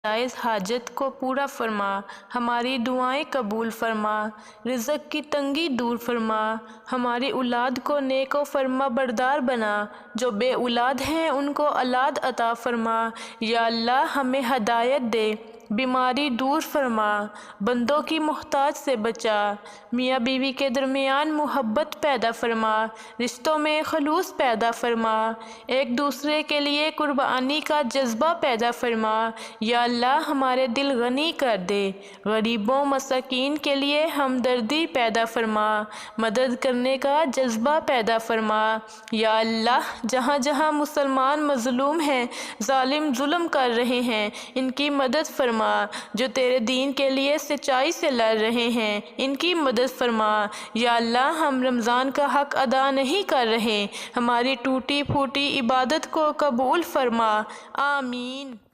جائز حاجت کو پورا فرما، ہماری دعائیں قبول فرما، رزق کی تنگی دور فرما، ہماری اولاد کو نیک و فرما بردار بنا، جو بے اولاد ہیں ان کو اولاد عطا فرما۔ یا اللہ ہمیں ہدایت دے، بیماری دور فرما، بندوں کی محتاج سے بچا، میاں بیوی کے درمیان محبت پیدا فرما، رشتوں میں خلوص پیدا فرما، ایک دوسرے کے لیے قربانی کا جذبہ پیدا فرما۔ یا اللہ ہمارے دل غنی کر دے، غریبوں مساکین کے لیے ہمدردی پیدا فرما، مدد کرنے کا جذبہ پیدا فرما۔ یا اللہ جہاں جہاں مسلمان مظلوم ہیں، ظالم ظلم کر رہے ہیں، ان کی مدد فرما، جو تیرے دین کے لیے سچائی سے لڑ رہے ہیں ان کی مدد فرما۔ یا اللہ ہم رمضان کا حق ادا نہیں کر رہے، ہماری ٹوٹی پھوٹی عبادت کو قبول فرما، آمین۔